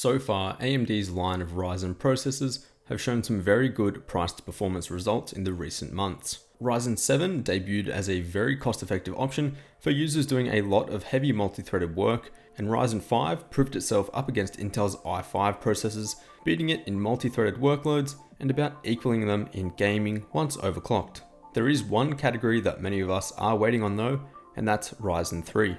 So far, AMD's line of Ryzen processors have shown some very good price to performance results in the recent months. Ryzen 7 debuted as a very cost-effective option for users doing a lot of heavy multi-threaded work, and Ryzen 5 proved itself up against Intel's i5 processors, beating it in multi-threaded workloads and about equaling them in gaming once overclocked. There is one category that many of us are waiting on though, and that's Ryzen 3.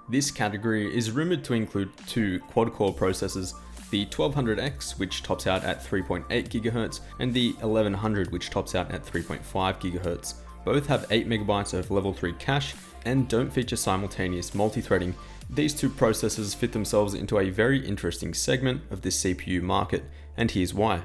This category is rumored to include two quad-core processors, the 1200X, which tops out at 3.8 GHz, and the 1100, which tops out at 3.5 GHz. Both have 8 MB of level 3 cache and don't feature simultaneous multi-threading. These two processors fit themselves into a very interesting segment of this CPU market, and here's why.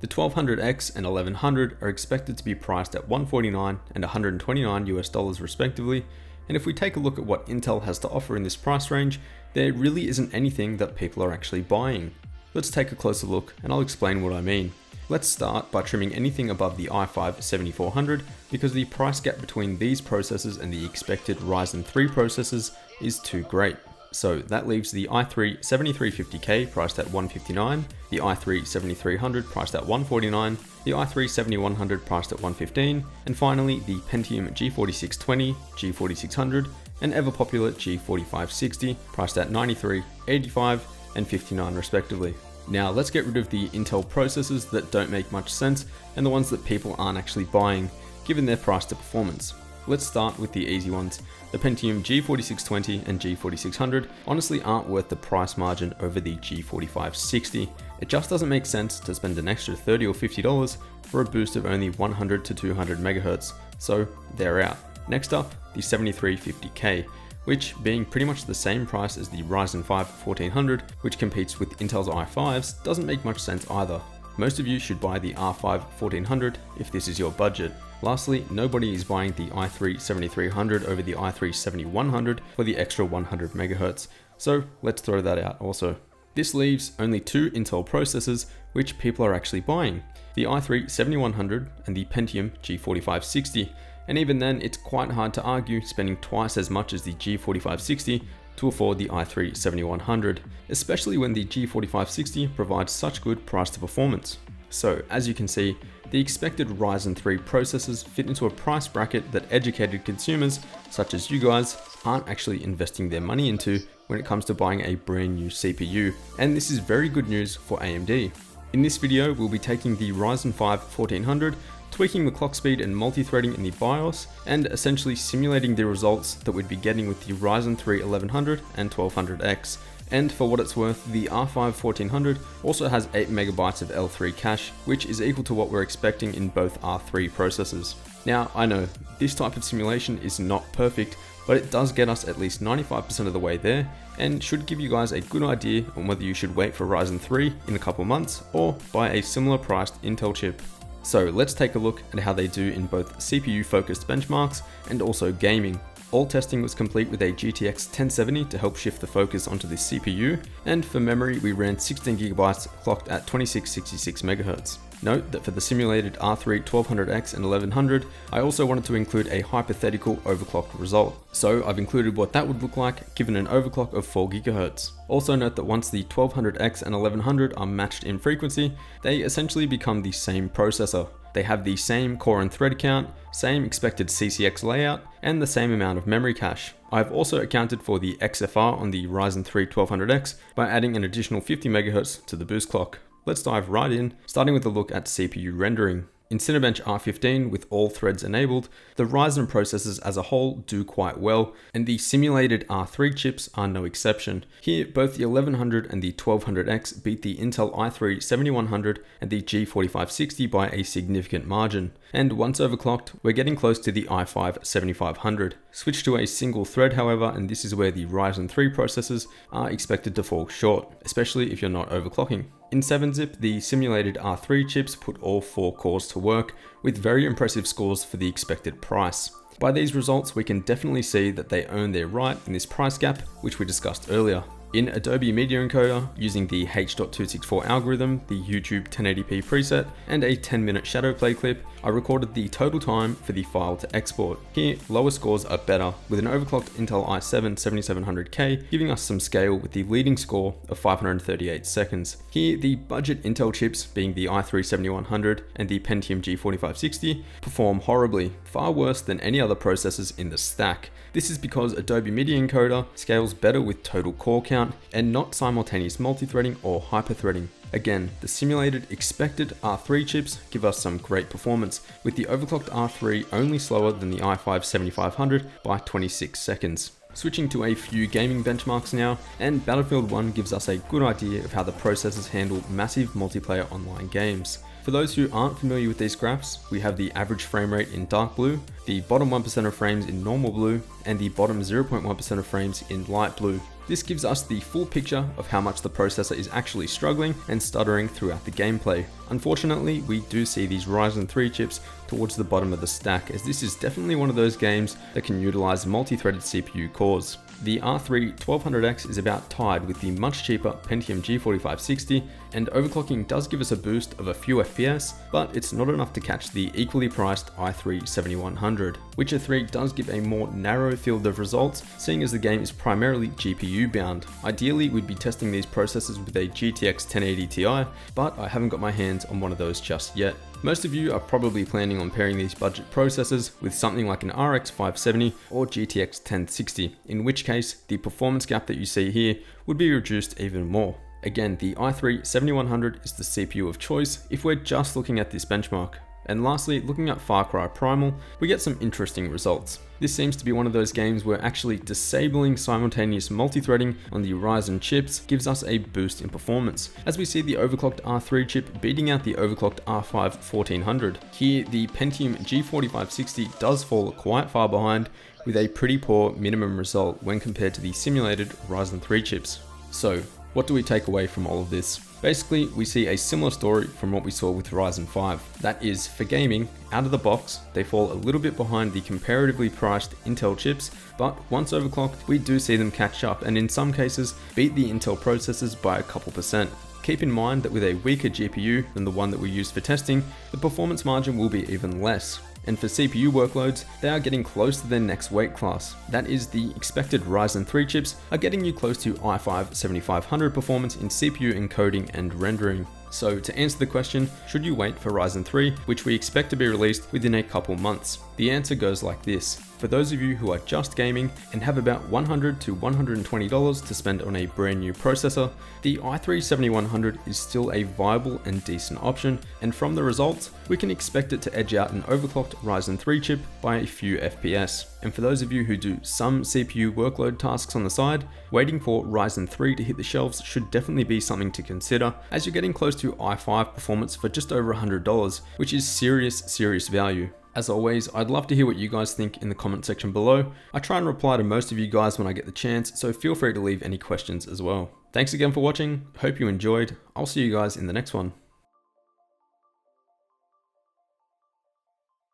The 1200X and 1100 are expected to be priced at $149 and $129 respectively, and if we take a look at what Intel has to offer in this price range, there really isn't anything that people are actually buying. Let's take a closer look and I'll explain what I mean. Let's start by trimming anything above the i5 7400 because the price gap between these processors and the expected Ryzen 3 processors is too great. So that leaves the i3 7350K priced at $159, the i3 7300 priced at $149, the i3 7100 priced at $115, and finally the Pentium G4620, G4600, and ever popular G4560 priced at $93, $85, and $59 respectively. Now let's get rid of the Intel processors that don't make much sense and the ones that people aren't actually buying, given their price to performance. Let's start with the easy ones. The Pentium G4620 and G4600 honestly aren't worth the price margin over the G4560. It just doesn't make sense to spend an extra $30 or $50 for a boost of only 100 to 200 MHz, so they're out. Next up, the 7350K, which being pretty much the same price as the Ryzen 5 1400, which competes with Intel's i5s, doesn't make much sense either. Most of you should buy the R5 1400 if this is your budget. Lastly, nobody is buying the i3 7300 over the i3 7100 for the extra 100 MHz, so let's throw that out also. This leaves only two Intel processors which people are actually buying, the i3 7100 and the Pentium G4560, and even then it's quite hard to argue spending twice as much as the G4560 to afford the i3 7100, especially when the G4560 provides such good price to performance. So as you can see, the expected Ryzen 3 processors fit into a price bracket that educated consumers, such as you guys, aren't actually investing their money into when it comes to buying a brand new CPU, and this is very good news for AMD. In this video, we'll be taking the Ryzen 5 1400, tweaking the clock speed and multi-threading in the BIOS, and essentially simulating the results that we'd be getting with the Ryzen 3 1100 and 1200X. And for what it's worth, the R5 1400 also has 8 MB of L3 cache, which is equal to what we're expecting in both R3 processors. Now, I know, this type of simulation is not perfect, but it does get us at least 95% of the way there, and should give you guys a good idea on whether you should wait for Ryzen 3 in a couple months, or buy a similar priced Intel chip. So let's take a look at how they do in both CPU focused benchmarks and also gaming. All testing was complete with a GTX 1070 to help shift the focus onto this CPU, and for memory we ran 16GB clocked at 2666 MHz. Note that for the simulated R3 1200X and 1100, I also wanted to include a hypothetical overclocked result. So I've included what that would look like given an overclock of 4 GHz. Also note that once the 1200X and 1100 are matched in frequency, they essentially become the same processor. They have the same core and thread count, same expected CCX layout, and the same amount of memory cache. I've also accounted for the XFR on the Ryzen 3 1200X by adding an additional 50 MHz to the boost clock. Let's dive right in, starting with a look at CPU rendering. In CINEBENCH R15 with all threads enabled, the Ryzen processors as a whole do quite well, and the simulated R3 chips are no exception. Here, both the 1100 and the 1200X beat the Intel i3 7100 and the G4560 by a significant margin. And once overclocked, we're getting close to the i5 7500. Switch to a single thread however, and this is where the Ryzen 3 processors are expected to fall short, especially if you're not overclocking. In 7-zip, the simulated R3 chips put all 4 cores to work, with very impressive scores for the expected price. By these results, we can definitely see that they earn their right in this price gap, which we discussed earlier. In Adobe Media Encoder, using the H.264 algorithm, the YouTube 1080p preset, and a 10-minute shadow play clip, I recorded the total time for the file to export. Here, lower scores are better, with an overclocked Intel i7 7700K giving us some scale with the leading score of 538 seconds. Here, the budget Intel chips, being the i3 7100 and the Pentium G4560, perform horribly, far worse than any other processors in the stack. This is because Adobe Media Encoder scales better with total core count and not simultaneous multi-threading or hyper-threading. Again, the simulated expected R3 chips give us some great performance, with the overclocked R3 only slower than the i5 7500 by 26 seconds. Switching to a few gaming benchmarks now, and Battlefield 1 gives us a good idea of how the processors handle massive multiplayer online games. For those who aren't familiar with these graphs, we have the average frame rate in dark blue, the bottom 1% of frames in normal blue, and the bottom 0.1% of frames in light blue. This gives us the full picture of how much the processor is actually struggling and stuttering throughout the gameplay. Unfortunately, we do see these Ryzen 3 chips towards the bottom of the stack, as this is definitely one of those games that can utilize multi-threaded CPU cores. The R3 1200X is about tied with the much cheaper Pentium G4560, and overclocking does give us a boost of a few FPS, but it's not enough to catch the equally priced i3 7100. Witcher 3 does give a more narrow field of results, seeing as the game is primarily GPU bound. Ideally, we'd be testing these processors with a GTX 1080 Ti, but I haven't got my hands on one of those just yet. Most of you are probably planning on pairing these budget processors with something like an RX 570 or GTX 1060, in which case the performance gap that you see here would be reduced even more. Again, the i3 7100 is the CPU of choice if we're just looking at this benchmark. And lastly, looking at Far Cry Primal, we get some interesting results. This seems to be one of those games where actually disabling simultaneous multi-threading on the Ryzen chips gives us a boost in performance, as we see the overclocked R3 chip beating out the overclocked R5 1400. Here, the Pentium G4560 does fall quite far behind, with a pretty poor minimum result when compared to the simulated Ryzen 3 chips. So, what do we take away from all of this? Basically, we see a similar story from what we saw with Ryzen 5. That is, for gaming, out of the box, they fall a little bit behind the comparatively priced Intel chips, but once overclocked, we do see them catch up and in some cases, beat the Intel processors by a couple percent. Keep in mind that with a weaker GPU than the one that we used for testing, the performance margin will be even less. And for CPU workloads, they are getting close to their next weight class. That is, the expected Ryzen 3 chips are getting you close to i5 7500 performance in CPU encoding and rendering. So to answer the question, should you wait for Ryzen 3, which we expect to be released within a couple months? The answer goes like this. For those of you who are just gaming and have about $100 to $120 to spend on a brand new processor, the i3 7100 is still a viable and decent option, and from the results, we can expect it to edge out an overclocked Ryzen 3 chip by a few FPS. And for those of you who do some CPU workload tasks on the side, waiting for Ryzen 3 to hit the shelves should definitely be something to consider, as you're getting close to i5 performance for just over $100, which is serious value. As always, I'd love to hear what you guys think in the comment section below. I try and reply to most of you guys when I get the chance, so feel free to leave any questions as well. Thanks again for watching, hope you enjoyed. I'll see you guys in the next one.